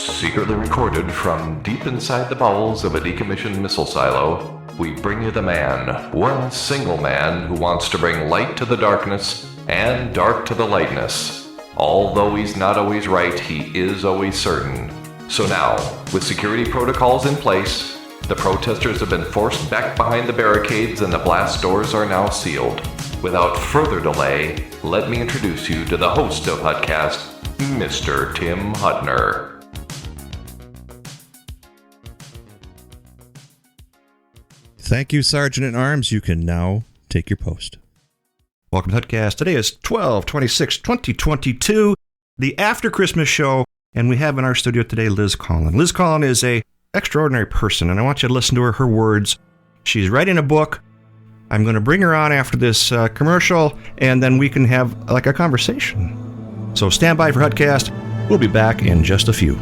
Secretly recorded from deep inside the bowels of a decommissioned missile silo, we bring you the man, one single man who wants to bring light to the darkness and dark to the lightness. Although he's not always right, he is always certain. So now, with security protocols in place, the protesters have been forced back behind the barricades and the blast doors are now sealed. Without further delay, let me introduce you to the host of Hutcast, Mr. Tim Hutner. Thank you, Sergeant-at-Arms. You can now take your post. Welcome to Hutcast. Today is 12/26/2022, the After Christmas show, and we have in our studio today Liz Collin. Liz Collin is a extraordinary person, and I want you to listen to her words. She's writing a book. I'm going to bring her on after this commercial, and then we can have like a conversation. So stand by for Hutcast. We'll be back in just a few.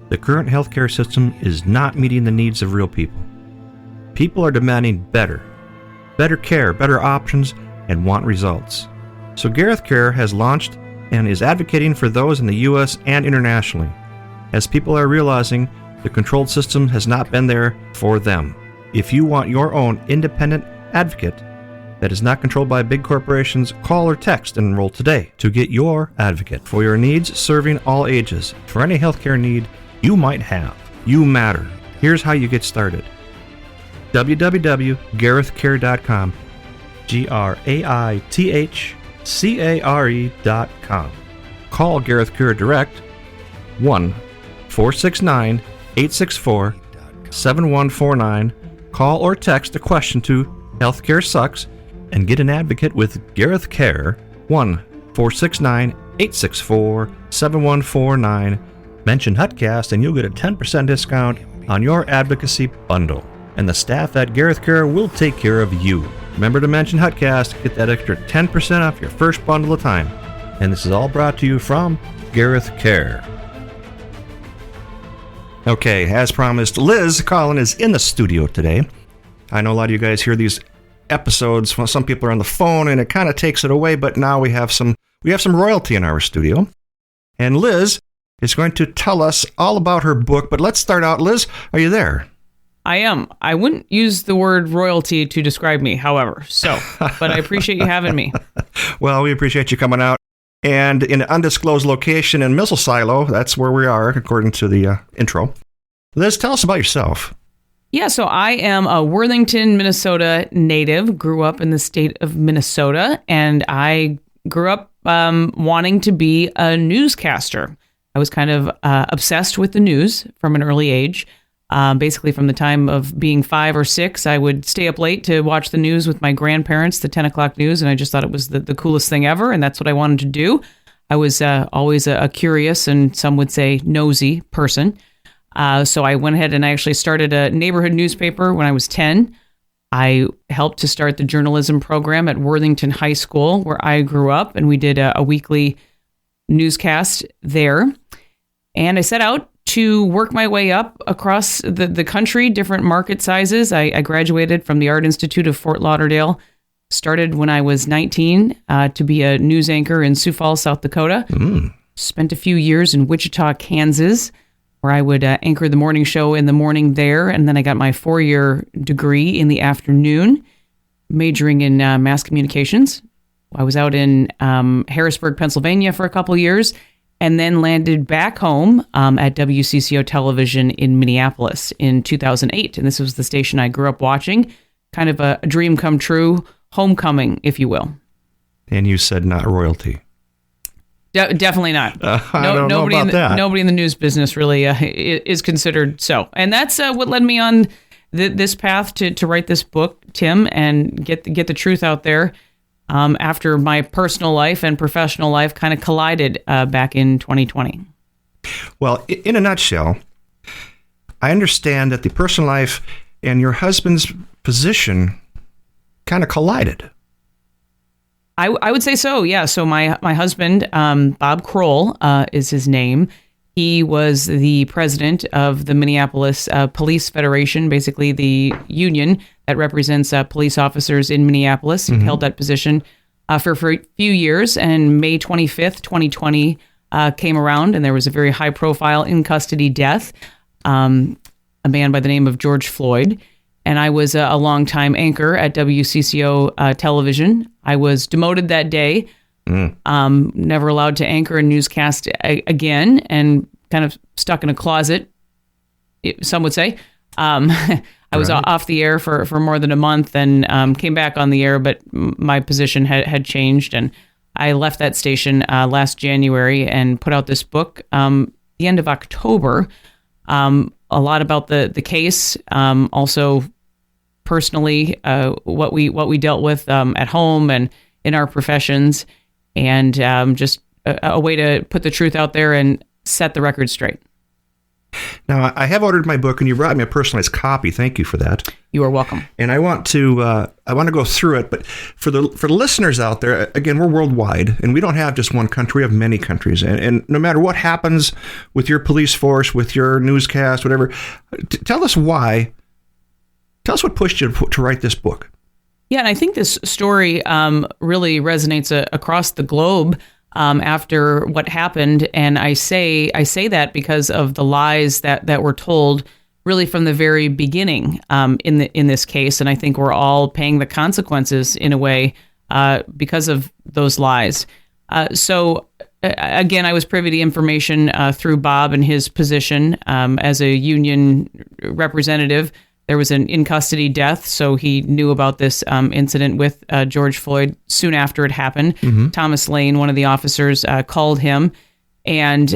The current healthcare system is not meeting the needs of real people. People are demanding better care, better options, and want results. So Gareth Care has launched and is advocating for those in the U.S. and internationally, as people are realizing the controlled system has not been there for them. If you want your own independent advocate that is not controlled by big corporations, call or text and enroll today to get your advocate for your needs, serving all ages. For any healthcare need you might have, you matter. Here's how you get started. www.garethcare.com. GRAITHCARE.com. Call Gareth Care Direct 1-469-864-7149. Call or text a question to Healthcare Sucks and get an advocate with Gareth Care 1-469-864-7149. Mention Hutcast and you'll get a 10% discount on your advocacy bundle. And the staff at Gareth Care will take care of you. Remember to mention Hutcast, get that extra 10% off your first bundle of time. And this is all brought to you from Gareth Care. Okay, as promised, Liz Collin is in the studio today. I know a lot of you guys hear these episodes when some people are on the phone and it kind of takes it away, but now we have some royalty in our studio. And Liz is going to tell us all about her book, but let's start out. Liz, are you there? I am. I wouldn't use the word royalty to describe me, however, but I appreciate you having me. Well, we appreciate you coming out. And in an undisclosed location in Missile Silo, that's where we are, according to the intro. Liz, tell us about yourself. Yeah, so I am a Worthington, Minnesota native, grew up in the state of Minnesota, and I grew up wanting to be a newscaster. I was kind of obsessed with the news from an early age. Basically, from the time of being 5 or 6, I would stay up late to watch the news with my grandparents, the 10 o'clock news, and I just thought it was the coolest thing ever, and that's what I wanted to do. I was always a curious and some would say nosy person. So I went ahead and I actually started a neighborhood newspaper when I was 10. I helped to start the journalism program at Worthington High School, where I grew up, and we did a weekly newscast there. And I set out to work my way up across the country, different market sizes. I graduated from the Art Institute of Fort Lauderdale, started when I was 19 to be a news anchor in Sioux Falls, South Dakota. Spent a few years in Wichita, Kansas, where I would anchor the morning show in the morning there. And then I got my 4-year degree in the afternoon, majoring in mass communications. I was out in Harrisburg, Pennsylvania for a couple years, and then landed back home at WCCO Television in Minneapolis in 2008. And this was the station I grew up watching, kind of a dream come true, homecoming, if you will. And you said not royalty. Definitely not. I don't know about that. Nobody in the news business really is considered so. And that's what led me on this path to write this book, Tim, and get the truth out there. After my personal life and professional life kind of collided back in 2020. Well, in a nutshell, I understand that the personal life and your husband's position kind of collided. I would say so, yeah. So my husband, Bob Kroll is his name. He was the president of the Minneapolis Police Federation, basically the union that represents police officers in Minneapolis. He held that position for a few years. And May 25th, 2020 came around, and there was a very high-profile in-custody death, a man by the name of George Floyd. And I was a longtime anchor at WCCO television. I was demoted that day, never allowed to anchor a newscast again, and kind of stuck in a closet, some would say. I was off the air for more than a month, and came back on the air, but my position had changed, and I left that station last January and put out this book the end of October. A lot about the case, also personally, what we dealt with at home and in our professions, and just a way to put the truth out there and set the record straight. Now, I have ordered my book, and you brought me a personalized copy. Thank you for that. You are welcome. And I want to go through it, but for the listeners out there, again, we're worldwide, and we don't have just one country. We have many countries, and no matter what happens with your police force, with your newscast, whatever, tell us why. Tell us what pushed you to write this book. Yeah, and I think this story really resonates across the globe. After what happened, and I say that because of the lies that were told really from the very beginning in this case, and I think we're all paying the consequences in a way because of those lies. So again, I was privy to information through Bob and his position as a union representative. There was an in-custody death, so he knew about this incident with George Floyd soon after it happened. Mm-hmm. Thomas Lane, one of the officers, called him and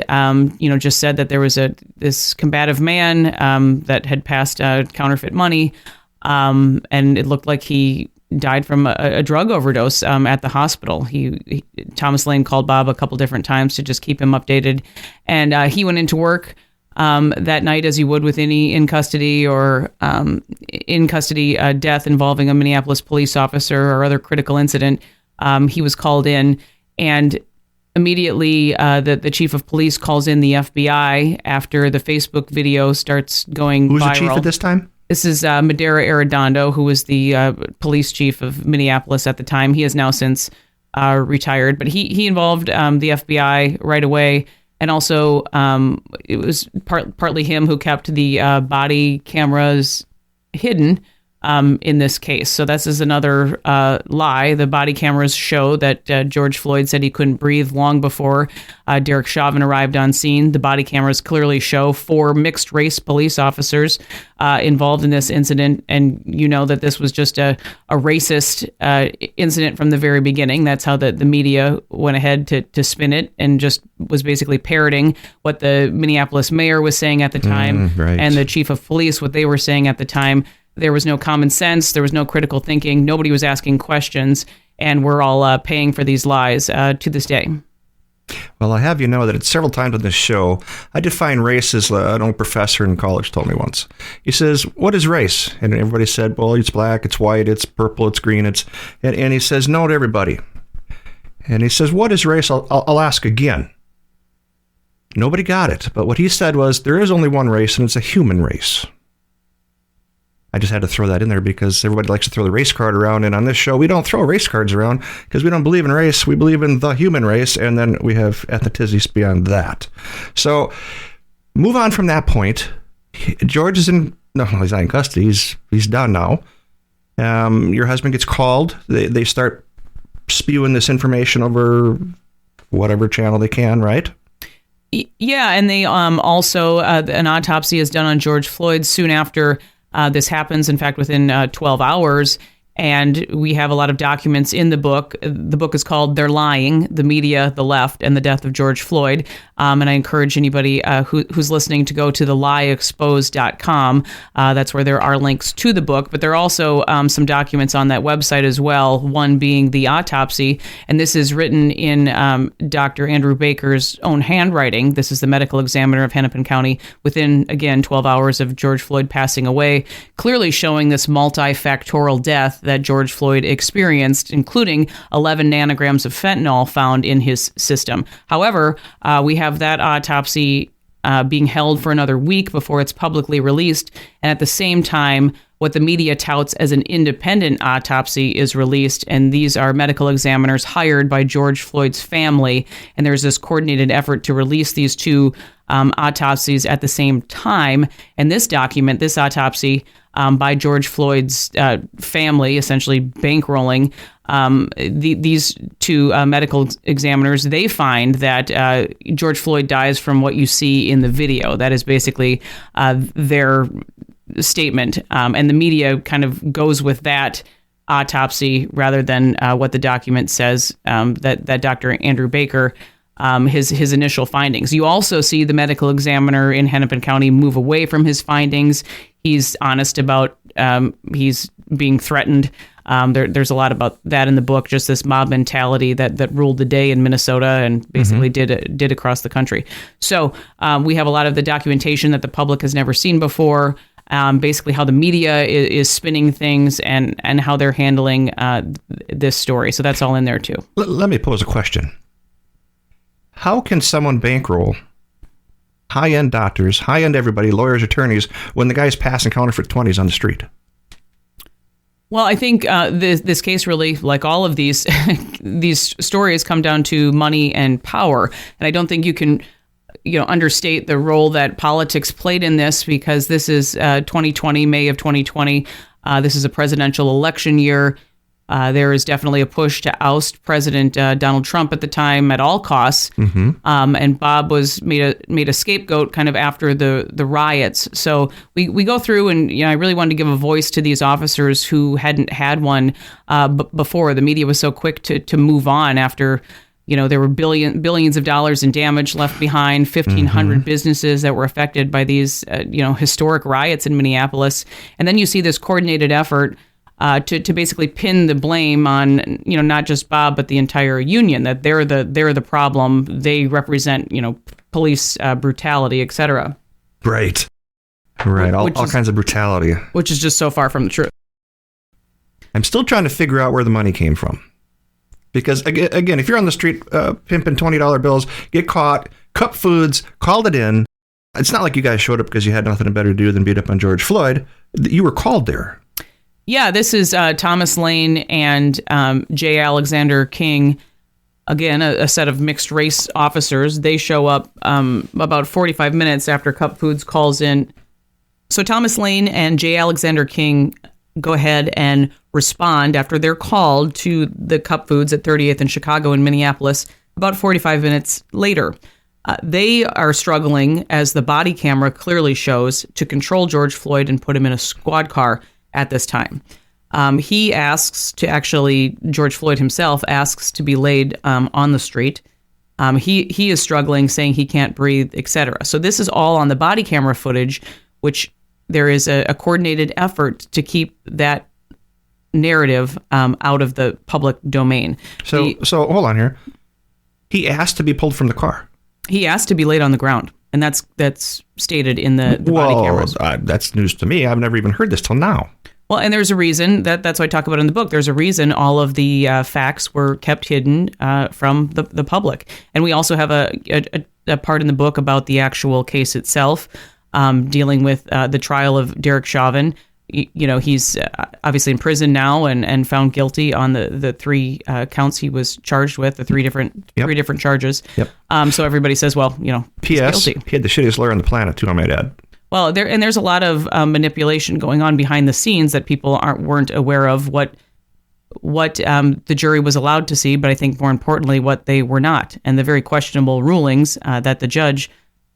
just said that there was this combative man that had passed counterfeit money, and it looked like he died from a drug overdose at the hospital. Thomas Lane called Bob a couple different times to just keep him updated, and he went into work that night, as you would with any in-custody or in-custody death involving a Minneapolis police officer or other critical incident. He was called in, and immediately the chief of police calls in the FBI after the Facebook video starts going viral. Who's the chief at this time? This is Madera Arredondo, who was the police chief of Minneapolis at the time. He has now since retired, but he involved the FBI right away. And also, it was partly him who kept the body cameras hidden in this case. So this is another lie. The body cameras show that George Floyd said he couldn't breathe long before Derek Chauvin arrived on scene. The body cameras clearly show 4 mixed-race police officers involved in this incident. And you know that this was just a racist incident from the very beginning. That's how the media went ahead to spin it, and just was basically parroting what the Minneapolis mayor was saying at the time, right, and the chief of police, what they were saying at the time. There was no common sense. There was no critical thinking. Nobody was asking questions, and we're all paying for these lies to this day. Well, I have you know that it's several times on this show, I define race as an old professor in college told me once. He says, "What is race?" And everybody said, "Well, it's black, it's white, it's purple, it's green." And he says, "No to everybody." And he says, "What is race?" I'll ask again. Nobody got it. But what he said was, there is only one race, and it's a human race. I just had to throw that in there because everybody likes to throw the race card around. And on this show, we don't throw race cards around because we don't believe in race. We believe in the human race. And then we have ethnicities beyond that. So move on from that point. George is he's not in custody. He's done now. Your husband gets called. They start spewing this information over whatever channel they can, right? Yeah. And they also, an autopsy is done on George Floyd soon after this happens, in fact, within 12 hours. And we have a lot of documents in the book. The book is called They're Lying, The Media, the Left, and the Death of George Floyd. And I encourage anybody who's listening to go to thelieexposed.com. That's where there are links to the book. But there are also some documents on that website as well, one being the autopsy. And this is written in Dr. Andrew Baker's own handwriting. This is the medical examiner of Hennepin County within, again, 12 hours of George Floyd passing away, clearly showing this multifactorial death that George Floyd experienced, including 11 nanograms of fentanyl found in his system. However, we have that autopsy being held for another week before it's publicly released. And at the same time, what the media touts as an independent autopsy is released, and these are medical examiners hired by George Floyd's family, and there's this coordinated effort to release these two autopsies at the same time. And this autopsy by George Floyd's family, essentially bankrolling these two medical examiners, they find that George Floyd dies from what you see in the video. That is basically their statement. And the media kind of goes with that autopsy rather than what the document says, that Dr. Andrew Baker, his initial findings. You also see the medical examiner in Hennepin County move away from his findings. He's honest about he's being threatened. There's a lot about that in the book, just this mob mentality that ruled the day in Minnesota and basically did across the country. So we have a lot of the documentation that the public has never seen before. Basically how the media is spinning things and how they're handling this story. So that's all in there too. Let me pose a question. How can someone bankroll high-end doctors, high-end everybody, lawyers, attorneys, when the guy's passing counterfeit 20s on the street? Well, I think this case really, like all of these stories, come down to money and power. And I don't think you can understate the role that politics played in this, because this is 2020, May of 2020. This is a presidential election year. There is definitely a push to oust President Donald Trump at the time at all costs. And Bob was made a scapegoat kind of after the riots. So we go through, and I really wanted to give a voice to these officers who hadn't had one before. The media was so quick to move on after there were billions of dollars in damage left behind, 1,500 businesses that were affected by these, historic riots in Minneapolis. And then you see this coordinated effort to basically pin the blame on, not just Bob, but the entire union, that they're the problem. They represent, police brutality, et cetera. Right. All kinds of brutality. Which is just so far from the truth. I'm still trying to figure out where the money came from. Because, again, if you're on the street pimping $20 bills, get caught, cup foods, called it in. It's not like you guys showed up because you had nothing better to do than beat up on George Floyd. You were called there. Yeah, this is Thomas Lane and J. Alexander King. Again, a set of mixed race officers. They show up about 45 minutes after Cup Foods calls in. So Thomas Lane and J. Alexander King go ahead and respond after they're called to the Cup Foods at 38th and Chicago in Minneapolis about 45 minutes later. They are struggling, as the body camera clearly shows, to control George Floyd and put him in a squad car at this time. He asks to George Floyd himself asks to be laid on the street. He is struggling, saying he can't breathe, etc. So this is all on the body camera footage, which there is a coordinated effort to keep that narrative out of the public domain. So hold on here. He asked to be pulled from the car. He asked to be laid on the ground, and that's stated in the body cameras. That's news to me. I've never even heard this till now. Well, and there's a reason that's what I talk about in the book. There's a reason all of the facts were kept hidden from the public, and we also have a part in the book about the actual case itself, dealing with the trial of Derek Chauvin. He's obviously in prison now and found guilty on the three counts he was charged with, the three different charges. Yep. So everybody says, P.S. He's guilty. He had the shittiest lawyer on the planet, too, I might add. Well, there's a lot of manipulation going on behind the scenes that people weren't aware of what the jury was allowed to see, but I think more importantly, what they were not, and the very questionable rulings that the judge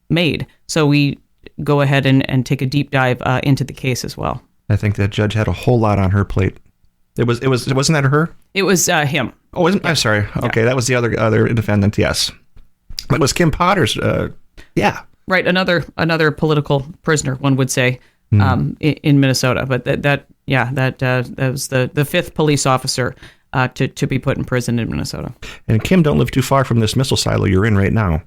made. So we go ahead and take a deep dive into the case as well. I think that judge had a whole lot on her plate. Wasn't that her? It was him. Oh, I'm sorry. Okay, that was the other defendant. Yes, that was Kim Potter's. Yeah. Right, another political prisoner, one would say, in Minnesota. But that was the fifth police officer to be put in prison in Minnesota. And Kim don't live too far from this missile silo you're in right now.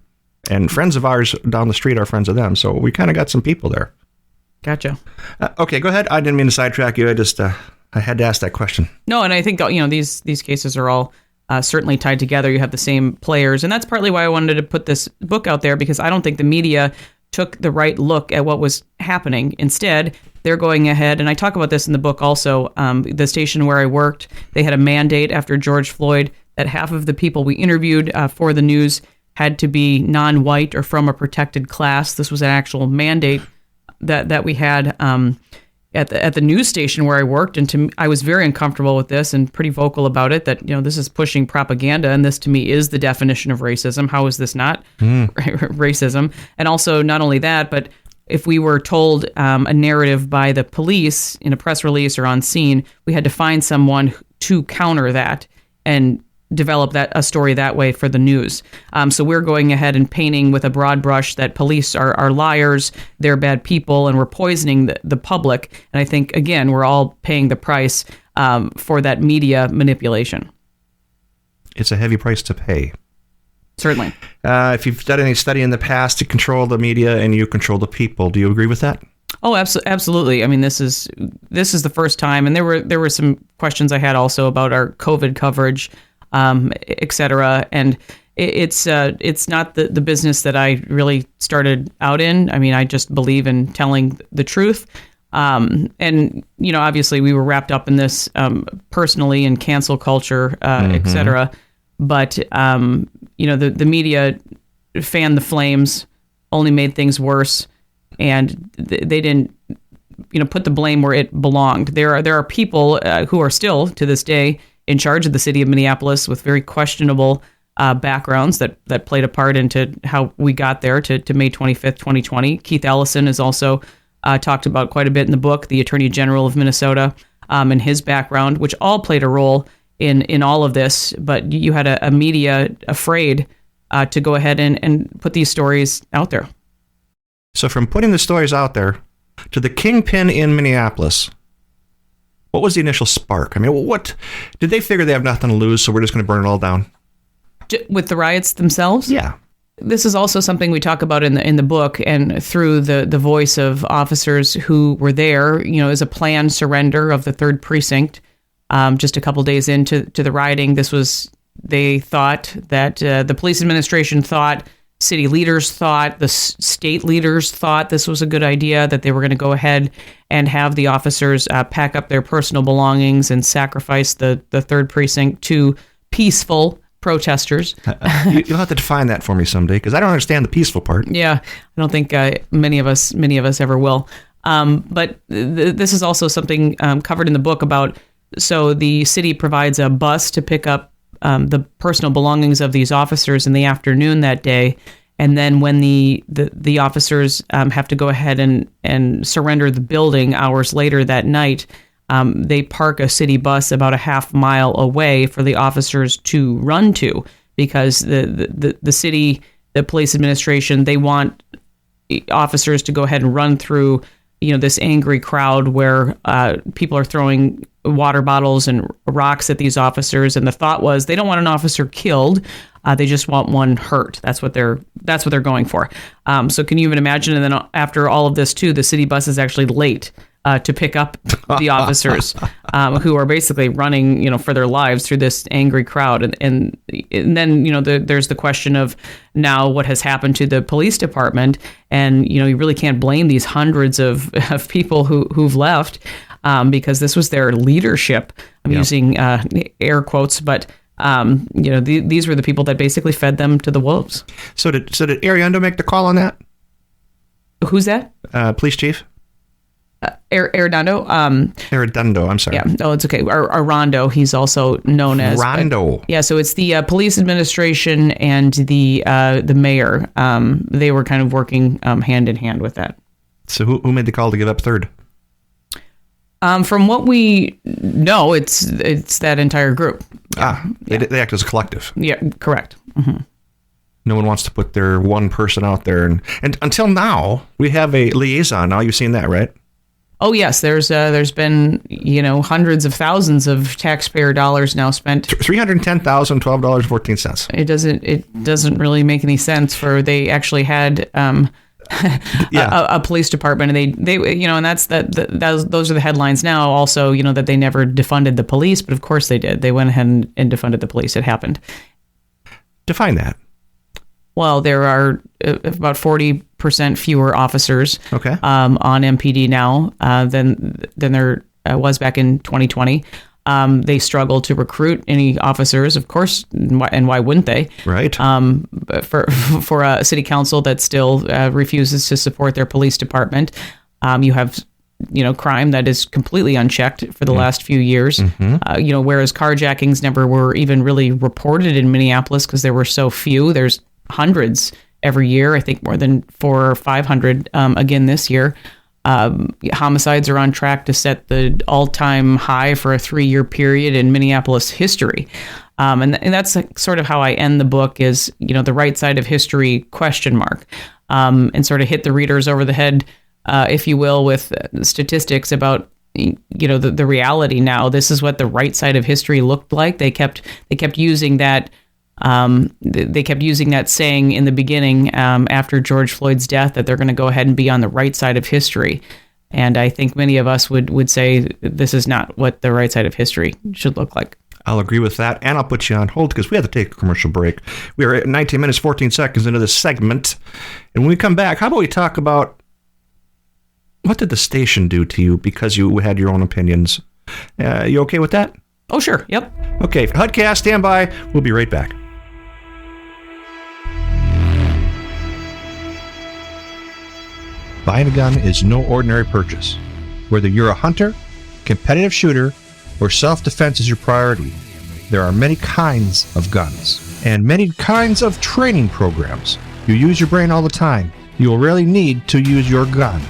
And friends of ours down the street are friends of them, so we kind of got some people there. Gotcha. Okay, go ahead. I didn't mean to sidetrack you. I just I had to ask that question. No, and I think these cases are all certainly tied together. You have the same players, and that's partly why I wanted to put this book out there, because I don't think the media took the right look at what was happening. Instead, they're going ahead, and I talk about this in the book also. The station where I worked, they had a mandate after George Floyd that half of the people we interviewed for the news had to be non-white or from a protected class. This was an actual mandate that we had at the news station where I worked, and I was very uncomfortable with this and pretty vocal about it. That this is pushing propaganda, and this to me is the definition of racism. How is this not racism? And also, not only that, but if we were told a narrative by the police in a press release or on scene, we had to find someone to counter that and develop a story that way for the news. So we're going ahead and painting with a broad brush that police are liars, they're bad people, and we're poisoning the public. And I think, again, we're all paying the price for that media manipulation. It's a heavy price to pay. Certainly. If you've done any study in the past, you control the media and you control the people. Do you agree with that? Oh, absolutely. I mean, this is the first time, and there were some questions I had also about our COVID coverage, et cetera. And it's not the business that I really started out in. I mean, I just believe in telling the truth. And, obviously we were wrapped up in this personally in cancel culture, et cetera. But, the media fanned the flames, only made things worse. And they didn't, put the blame where it belonged. There are people who are still, to this day, in charge of the city of Minneapolis with very questionable backgrounds that played a part into how we got there to May 25th, 2020. Keith Ellison is also talked about quite a bit in the book, the Attorney General of Minnesota, and his background, which all played a role in all of this. But you had a media afraid to go ahead and put these stories out there. So from putting the stories out there to the kingpin in Minneapolis, what was the initial spark? I mean, what did they figure they have nothing to lose, so we're just going to burn it all down? With the riots themselves? Yeah. This is also something we talk about in the book, and through the voice of officers who were there, as a planned surrender of the 3rd Precinct. Just a couple days into the rioting, they thought that the police administration thought, city leaders thought, the state leaders thought this was a good idea, that they were going to go ahead and have the officers pack up their personal belongings and sacrifice the 3rd Precinct to peaceful protesters. You'll have to define that for me someday, because I don't understand the peaceful part. Yeah, I don't think many of us ever will. But this is also something covered in the book about. So the city provides a bus to pick up the personal belongings of these officers in the afternoon that day. And then when the officers have to go ahead and surrender the building hours later that night, they park a city bus about a half mile away for the officers to run to, because the city, the police administration, they want officers to go ahead and run through this angry crowd where people are throwing water bottles and rocks at these officers. And the thought was they don't want an officer killed. They just want one hurt. That's what they're going for. So can you even imagine? And then after all of this too, the city bus is actually late to pick up the officers who are basically running, for their lives through this angry crowd. And then, there's the question of now what has happened to the police department. And, you really can't blame these hundreds of people who've left because this was their leadership. I'm using air quotes, but these were the people that basically fed them to the wolves. So did Ariondo make the call on that? Who's that? Police chief? Arredondo. Arredondo, I'm sorry. Yeah, it's okay. Rondo, he's also known as. Rondo. Yeah, so it's the police administration and the mayor. They were kind of working hand in hand with that. So who made the call to give up 3rd? From what we know, it's that entire group. They act as a collective. Yeah, correct. Mm-hmm. No one wants to put their one person out there. And until now, we have a liaison. Now you've seen that, right? Oh, yes. There's been, hundreds of thousands of taxpayer dollars now spent. $310,012.14. It doesn't really make any sense they actually had a police department, and they and those are the headlines now also, that they never defunded the police, but of course they did. They went ahead and defunded the police. It happened. Define that. Well, there are about 40% fewer officers on MPD now than there was back in 2020. They struggle to recruit any officers, of course, and why wouldn't they? Right. For a city council that still refuses to support their police department, you have crime that is completely unchecked for the last few years. Whereas carjackings never were even really reported in Minneapolis because there were so few. There's hundreds every year. I think more than 400 or 500 again this year. Homicides are on track to set the all-time high for a 3-year period in Minneapolis history. And that's sort of how I end the book is, the right side of history ? And sort of hit the readers over the head, if you will, with statistics about, the reality now. This is what the right side of history looked like. They kept using that. They kept using that saying in the beginning after George Floyd's death that they're going to go ahead and be on the right side of history. And I think many of us would say this is not what the right side of history should look like. I'll agree with that, and I'll put you on hold because we have to take a commercial break. We are at 19 minutes, 14 seconds into this segment. And when we come back, how about we talk about what did the station do to you because you had your own opinions? You okay with that? Oh, sure. Yep. Okay. HUDcast, stand by. We'll be right back. Buying a gun is no ordinary purchase. Whether you're a hunter, competitive shooter, or self-defense is your priority, there are many kinds of guns and many kinds of training programs. You use your brain all the time. You will rarely need to use your gun.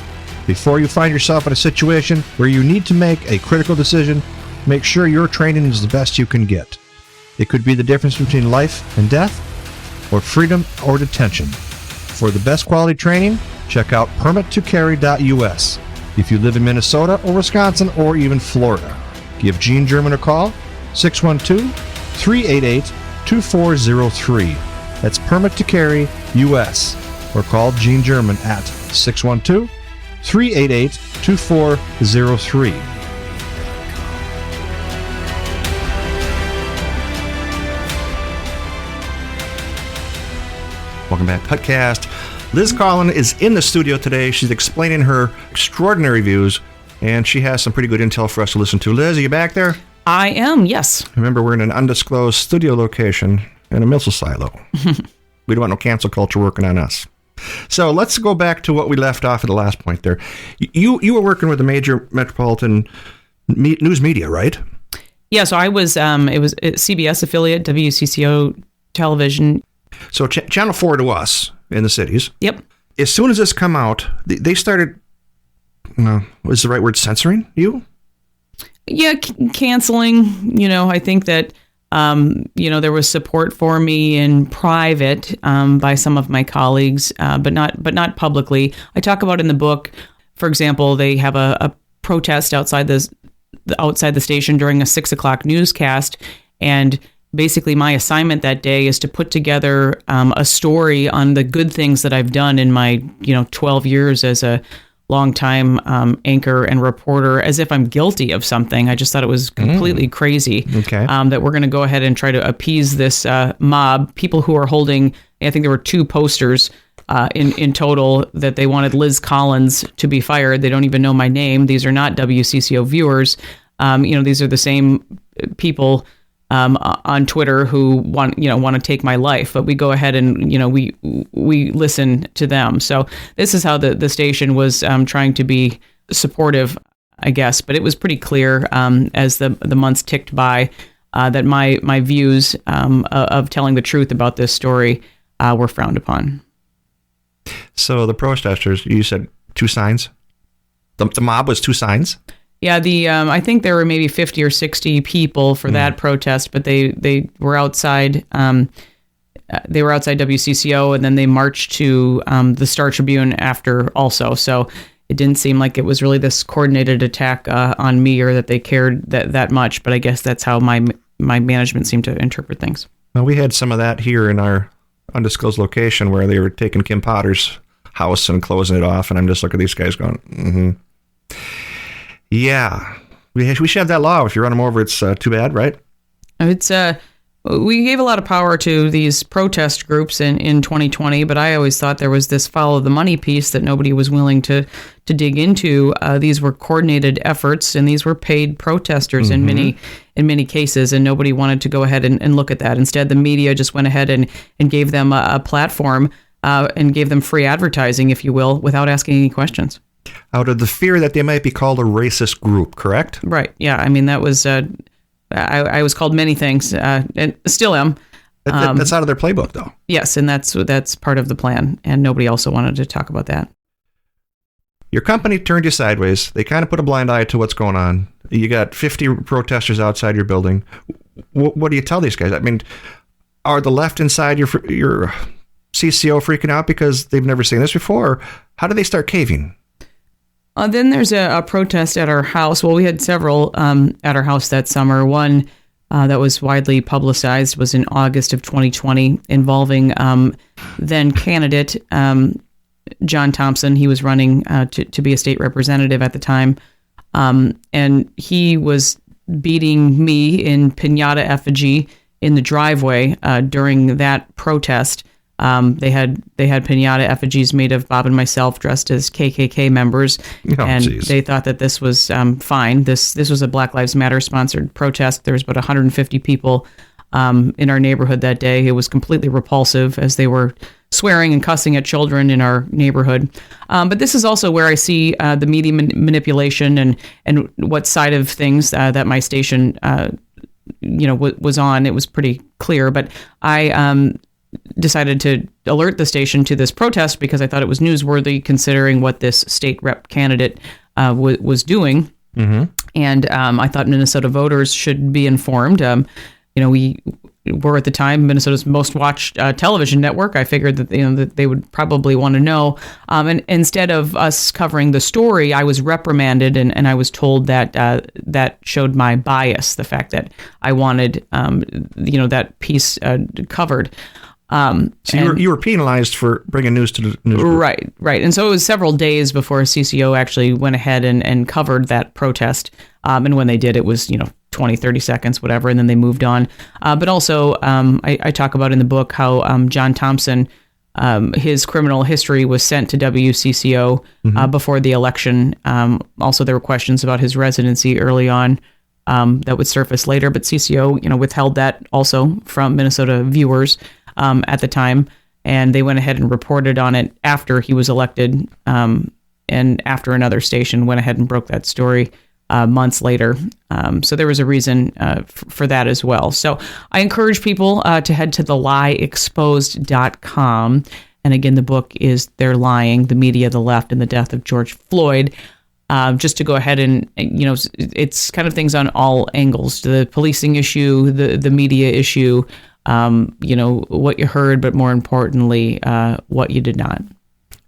Before you find yourself in a situation where you need to make a critical decision, make sure your training is the best you can get. It could be the difference between life and death, or freedom or detention. For the best quality training, check out permittocarry.us. If you live in Minnesota or Wisconsin or even Florida, give Gene German a call, 612-388-2403. That's Permit to Carry US. Or call Gene German at 612-388-2403. Welcome back, podcast. Liz Collin is in the studio today. She's explaining her extraordinary views, and she has some pretty good intel for us to listen to. Liz, are you back there? I am, yes. Remember, we're in an undisclosed studio location in a missile silo. We don't want no cancel culture working on us. So let's go back to what we left off at the last point there. You were working with a major metropolitan news media, right? Yeah, so I was, it was a CBS affiliate, WCCO television. So Channel 4 to us in the cities. Yep. As soon as this come out, they started, what is the right word, censoring you? Yeah, canceling. I think that, there was support for me in private by some of my colleagues, but not publicly. I talk about in the book, for example, they have a protest outside the station during a 6:00 newscast, and basically my assignment that day is to put together a story on the good things that I've done in my 12 years as a longtime anchor and reporter, as if I'm guilty of something. I just thought it was completely crazy that we're going to go ahead and try to appease this mob, people who are holding, I think there were 2 posters in total that they wanted Liz Collins to be fired. They don't even know my name. These are not WCCO viewers. These are the same people on Twitter who want to take my life, but we go ahead and we listen to them. So this is how the station was trying to be supportive, I guess. But it was pretty clear as the months ticked by that my views of telling the truth about this story were frowned upon. So the protesters, you said 2 signs. The mob was 2 signs. Yeah, I think there were maybe 50 or 60 people for that protest, but they were outside. They were outside WCCO, and then they marched to the Star Tribune after also. So it didn't seem like it was really this coordinated attack on me, or that they cared that much. But I guess that's how my management seemed to interpret things. Well, we had some of that here in our undisclosed location where they were taking Kim Potter's house and closing it off, and I'm just looking at these guys going, Yeah, we should have that law. If you run them over, it's too bad, right? It's We gave a lot of power to these protest groups in 2020, but I always thought there was this follow the money piece that nobody was willing to dig into. These were coordinated efforts, and these were paid protesters in many cases, and nobody wanted to go ahead and look at that. Instead, the media just went ahead and gave them a platform and gave them free advertising, if you will, without asking any questions. Out of the fear that they might be called a racist group, correct? Right. Yeah. I mean, that was... I was called many things, and still am. That's out of their playbook, though. Yes, and that's part of the plan, and nobody also wanted to talk about that. Your company turned you sideways. They kind of put a blind eye to what's going on. You got 50 protesters outside your building. What do you tell these guys? I mean, are the left inside your CCO freaking out because they've never seen this before? How do they start caving? Then there's a protest at our house. Well, we had several at our house that summer. One that was widely publicized was in August of 2020 involving then candidate John Thompson. He was running to be a state representative at the time. And he was beating me in piñata effigy in the driveway during that protest. They had piñata effigies made of Bob and myself dressed as KKK members, They thought that this was fine. This was a Black Lives Matter sponsored protest. There was about 150 people in our neighborhood that day. It was completely repulsive as they were swearing and cussing at children in our neighborhood. But this is also where I see the media manipulation and what side of things that my station was on. It was pretty clear, but I decided to alert the station to this protest because I thought it was newsworthy considering what this state rep candidate was doing. Mm-hmm. And I thought Minnesota voters should be informed. We were at the time Minnesota's most watched television network. I figured that that they would probably want to know. And instead of us covering the story, I was reprimanded and I was told that that showed my bias, the fact that I wanted that piece covered. So you were penalized for bringing news to the news group. Right. And so it was several days before CCO actually went ahead and covered that protest. And when they did, it was, 20, 30 seconds, whatever, and then they moved on. But also, I talk about in the book how John Thompson, his criminal history was sent to WCCO before the election. Also, there were questions about his residency early on that would surface later, but CCO, withheld that also from Minnesota viewers at the time, and they went ahead and reported on it after he was elected, and after another station went ahead and broke that story months later. So there was a reason for that as well. So I encourage people to head to thelieexposed.com. And again, the book is They're Lying, the Media, the Left, and the Death of George Floyd. Just to go ahead and, it's kind of things on all angles, the policing issue, the media issue, what you heard, but more importantly, what you did not.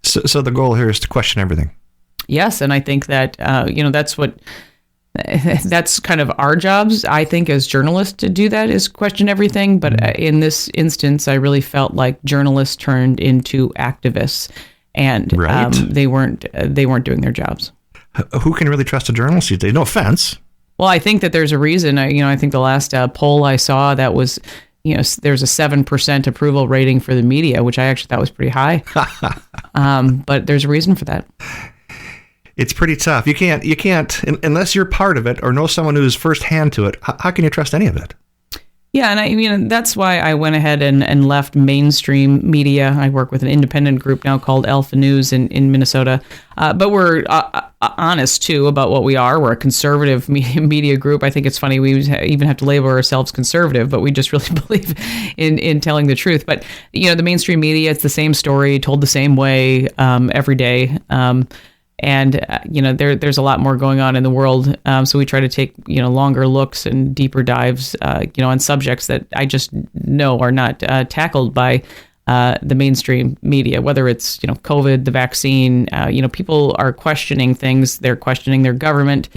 So the goal here is to question everything. Yes. And I think that, that's kind of our jobs, I think, as journalists to do that, is question everything. But in this instance, I really felt like journalists turned into activists, and they weren't doing their jobs. Who can really trust a journalist these days? No offense. Well, I think that there's a reason. I think the last poll I saw, that was, there's a 7% approval rating for the media, which I actually thought was pretty high. But there's a reason for that. It's pretty tough. You can't, unless you're part of it or know someone who's firsthand to it. How can you trust any of it? Yeah, and that's why I went ahead and left mainstream media. I work with an independent group now called Alpha News in Minnesota. But we're honest, too, about what we are. We're a conservative media group. I think it's funny we even have to label ourselves conservative, but we just really believe in telling the truth. But, the mainstream media, it's the same story, told the same way every day. And, there's a lot more going on in the world. So we try to take, longer looks and deeper dives, on subjects that I just know are not tackled by the mainstream media, whether it's, COVID, the vaccine. People are questioning things. They're questioning their government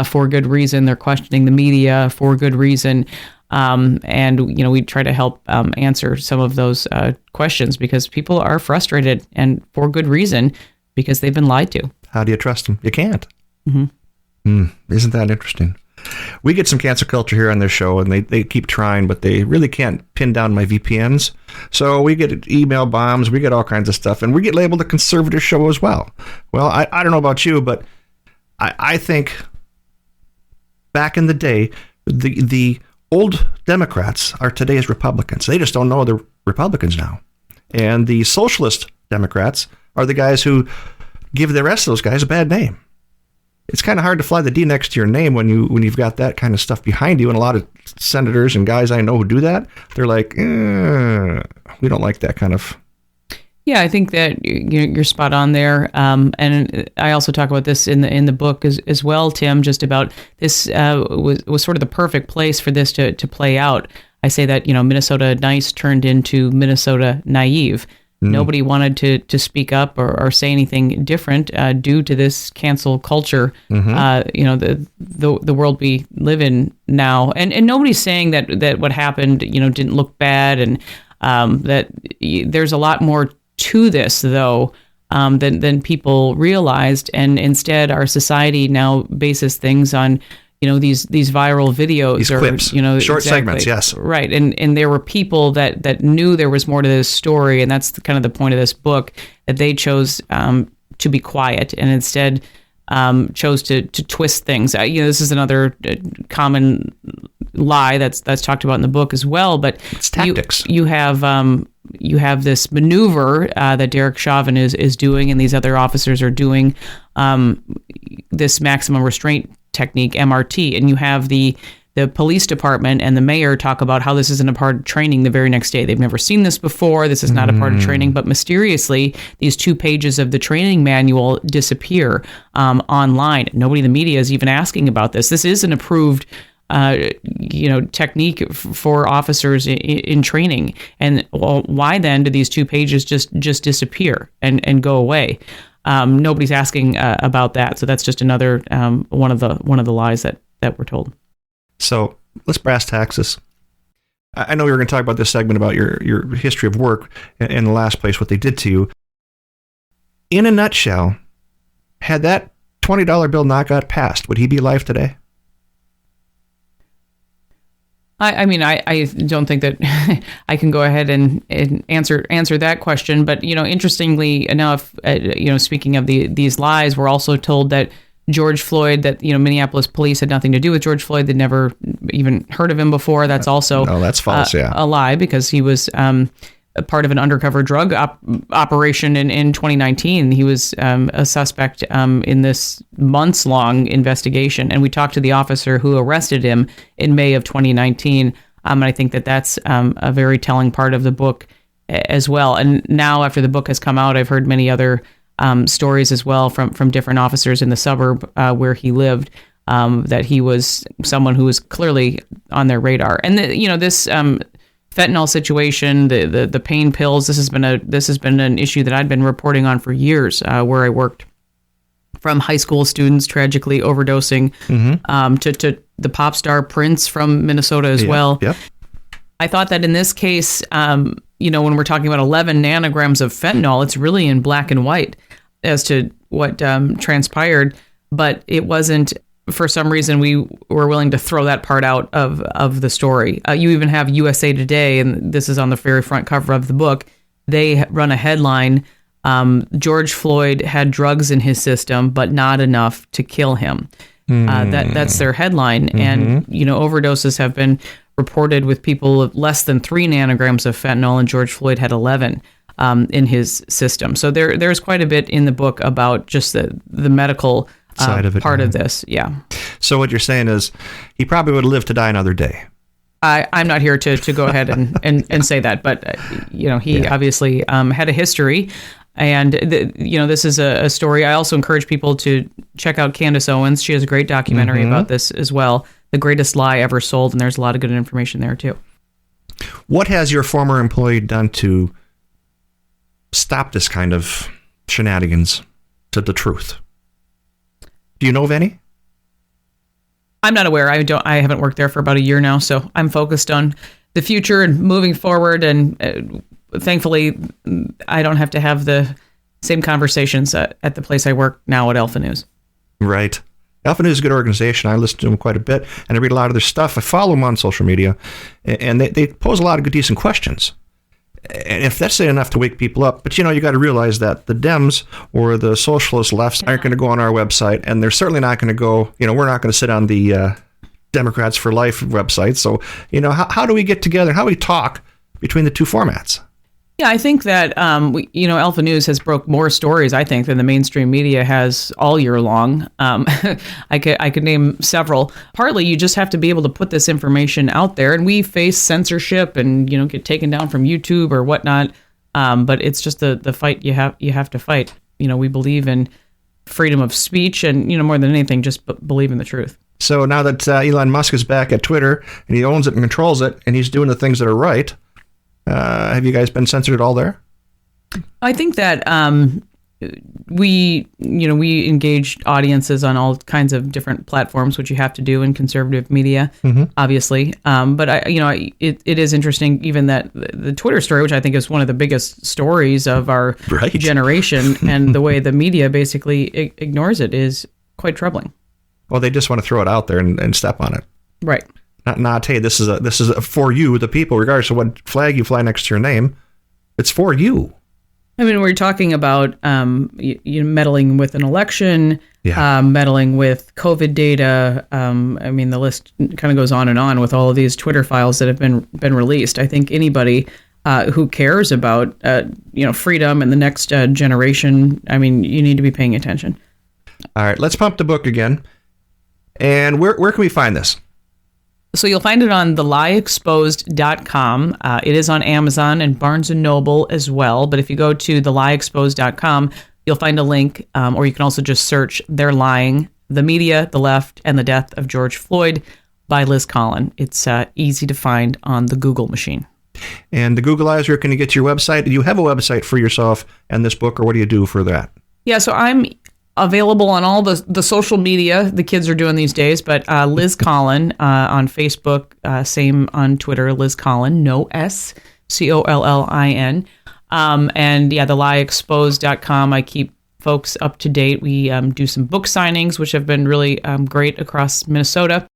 for good reason. They're questioning the media for good reason. And, we try to help answer some of those questions because people are frustrated, and for good reason, because they've been lied to. How do you trust them? You can't. Mm-hmm. Isn't that interesting? we get some cancel culture here on this show, and they keep trying, but they really can't pin down my VPNs. So we get email bombs, we get all kinds of stuff, and we get labeled a conservative show as well. Well, I don't know about you, but I think back in the day, the old Democrats are today's Republicans. They just don't know they're Republicans now. And the socialist Democrats are the guys who give the rest of those guys a bad name. It's kind of hard to fly the D next to your name when you've got that kind of stuff behind you. And a lot of senators and guys I know who do that, they're like, we don't like that kind of. Yeah, I think that you're spot on there. And I also talk about this in the book as well, Tim, just about this was sort of the perfect place for this to play out. I say that, Minnesota nice turned into Minnesota naive. Nobody wanted to speak up or say anything different due to this cancel culture. The world we live in now, and nobody's saying that what happened didn't look bad, and that there's a lot more to this though than people realized, and instead our society now bases things on these viral videos, these or clips, short segments. Yes, right. And there were people that knew there was more to this story, and that's kind of the point of this book, that they chose to be quiet and instead chose to twist things. This is another common lie that's talked about in the book as well. But it's tactics. You have this maneuver that Derek Chauvin is doing, and these other officers are doing, this maximum restraint technique, MRT, and you have the police department and the mayor talk about how this isn't a part of training the very next day. They've never seen this before. This is not a part of training, but mysteriously, these 2 pages of the training manual disappear online. Nobody in the media is even asking about this. This is an approved technique for officers in training. And why then do these 2 pages just disappear and go away? Nobody's asking about that. So that's just another one of the lies that we're told. So let's brass tacks this. I know we were going to talk about this segment about your history of work in the last place, what they did to you. In a nutshell, had that $20 bill not got passed, would he be alive today? I mean, I don't think that I can go ahead and answer that question. But, interestingly enough, speaking of these lies, we're also told that George Floyd, that, Minneapolis police had nothing to do with George Floyd. They'd never even heard of him before. That's also that's false. A lie, because he was a part of an undercover drug operation in 2019. He was a suspect in this months-long investigation, and we talked to the officer who arrested him in May of 2019, and I think that's a very telling part of the book as well. And now, after the book has come out, I've heard many other stories as well from different officers in the suburb where he lived, that he was someone who was clearly on their radar. And this fentanyl situation, the pain pills, this has been an issue that I'd been reporting on for years, where I worked, from high school students tragically overdosing to the pop star Prince from Minnesota as well. Yep. I thought that in this case, when we're talking about 11 nanograms of fentanyl, it's really in black and white as to what transpired, but it wasn't. For some reason, we were willing to throw that part out of the story. You even have USA Today, and this is on the very front cover of the book. They run a headline, George Floyd had drugs in his system, but not enough to kill him. That's their headline. And, overdoses have been reported with people of less than 3 nanograms of fentanyl, and George Floyd had 11 in his system. So there's quite a bit in the book about just the medical side of it, part of this. Yeah. So what you're saying is he probably would live to die another day. I'm not here to go ahead and say that, but he obviously had a history, and this is a story. I also encourage people to check out Candace Owens. She has a great documentary about this as well, The Greatest Lie Ever Sold, and there's a lot of good information there too. What has your former employee done to stop this kind of shenanigans to the truth? Do you know of any? I'm not aware. I haven't worked there for about a year now, so I'm focused on the future and moving forward. And thankfully, I don't have to have the same conversations at the place I work now at Alpha News. Right. Alpha News is a good organization. I listen to them quite a bit, and I read a lot of their stuff. I follow them on social media, and they pose a lot of good, decent questions. And if that's enough to wake people up, but you got to realize that the Dems or the socialist lefts aren't going to go on our website, and they're certainly not going to go, we're not going to sit on the Democrats for Life website. So, how do we get together? How do we talk between the two formats? Yeah, I think that, Alpha News has broke more stories, I think, than the mainstream media has all year long. I could name several. Partly, you just have to be able to put this information out there, and we face censorship and, get taken down from YouTube or whatnot. But it's just the fight you have to fight. We believe in freedom of speech and, more than anything, just believe in the truth. So now that Elon Musk is back at Twitter and he owns it and controls it, and he's doing the things that are right, have you guys been censored at all there? I think that we engage audiences on all kinds of different platforms, which you have to do in conservative media, obviously. But it is interesting, even that the Twitter story, which I think is one of the biggest stories of our generation, and the way the media basically ignores it is quite troubling. Well, they just want to throw it out there and step on it. Right. Not hey, this is for you, the people, regardless of what flag you fly next to your name. It's for you. I mean, we're talking about meddling with an election, meddling with COVID data. The list kind of goes on and on with all of these Twitter files that have been released. I think anybody who cares about freedom and the next generation, you need to be paying attention. All right, let's pump the book again. And where can we find this? So you'll find it on thelieexposed.com. It is on Amazon and Barnes & Noble as well. But if you go to thelieexposed.com, you'll find a link, or you can also just search They're Lying, The Media, the Left, and the Death of George Floyd by Liz Collin. It's easy to find on the Google machine. And the Googleizer, can you get to your website? Do you have a website for yourself and this book, or what do you do for that? Yeah, so I'm available on all the social media the kids are doing these days, but Liz Collin on Facebook, same on Twitter, Liz Collin, no S, Collin. And thelieexposed.com, I keep folks up to date. We do some book signings, which have been really great across Minnesota.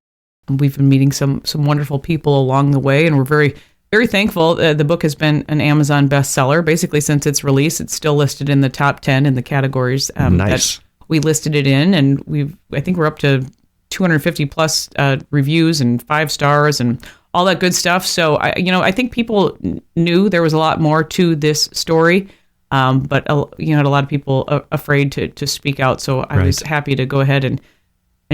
We've been meeting some wonderful people along the way, and we're very, very thankful. The book has been an Amazon bestseller. Basically, since its release, it's still listed in the top 10 in the categories nice. That we listed it in, and I think we're up to 250 plus reviews and 5 stars and all that good stuff. So I think people knew there was a lot more to this story, but a lot of people afraid to speak out. So I was happy to go ahead and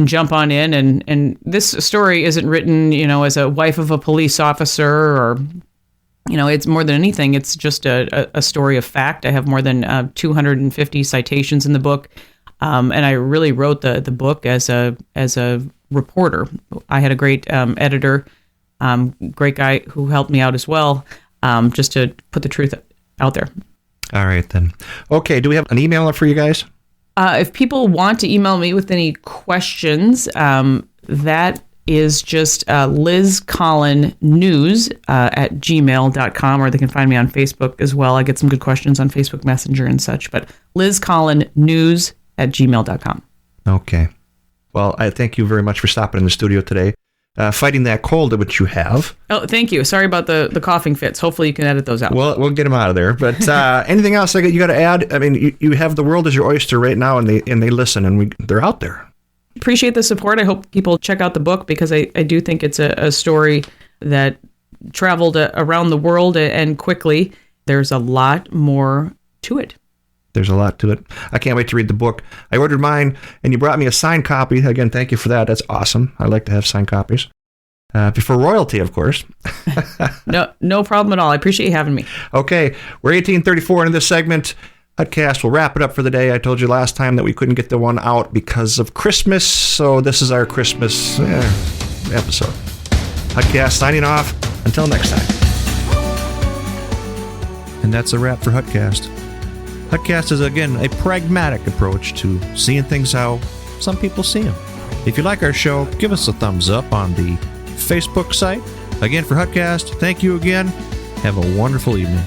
jump on in. And this story isn't written, as a wife of a police officer or, it's more than anything. It's just a story of fact. I have more than 250 citations in the book. And I really wrote the book as a reporter. I had a great editor, great guy who helped me out as well, just to put the truth out there. All right, then. Okay, do we have an email for you guys? If people want to email me with any questions, that is just lizcollinnews@gmail.com, or they can find me on Facebook as well. I get some good questions on Facebook Messenger and such, but lizcollinnews@gmail.com. Okay. Well, I thank you very much for stopping in the studio today, fighting that cold which you have. Oh, thank you. Sorry about the coughing fits. Hopefully you can edit those out. We'll get them out of there. But anything else you got to add? I mean, you have the world as your oyster right now, and they listen, and they're out there. Appreciate the support. I hope people check out the book, because I do think it's a story that traveled around the world and quickly. There's a lot more to it. There's a lot to it. I can't wait to read the book. I ordered mine, and you brought me a signed copy. Again, thank you for that. That's awesome. I like to have signed copies. Before royalty, of course. No problem at all. I appreciate you having me. Okay, we're 1834 into this segment. Hutcast will wrap it up for the day. I told you last time that we couldn't get the one out because of Christmas, so this is our Christmas episode. Hutcast signing off. Until next time. And that's a wrap for Hutcast. Hutcast is, again, a pragmatic approach to seeing things how some people see them. If you like our show, give us a thumbs up on the Facebook site. Again, for Hutcast, thank you again. Have a wonderful evening.